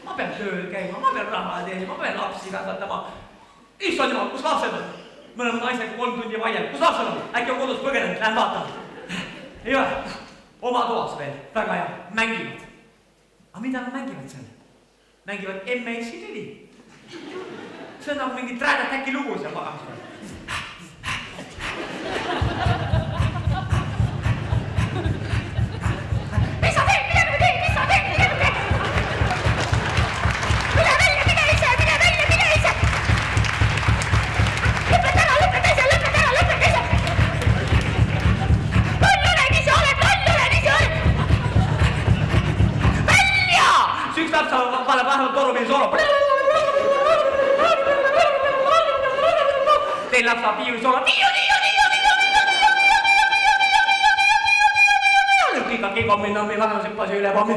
ma pean tööl käima, ma pean raha teenima, ma pean lapsi kasvatama. Issand jumal, kus lapsed on? Me oleme naisega 3 tundi vaielnud, kus lapsed on? Äkki on kodus põgenenud, lähen vaatan. Ei ole, oma toas veel, väga hea, mängivad. Aga mida nad mängivad seal? Mängivad M.A.C. tüli. See on nagu mingi Träädat äkki lugu seal pagamis. Mis sa teed, mida me teed, mis sa teed, mida me teed? Mine välja, mine ise, mine välja, mine ise. Lõpeta ära, lõpeta ise, lõpeta ära, lõpeta ise. Loll oled ise, oled, loll oled ise, oled. Välja! Üks laps paneb vähemalt toru, soolo. Teil laps saab viiuli soolo. Kõik on minna, me vanased pasi üle pommi.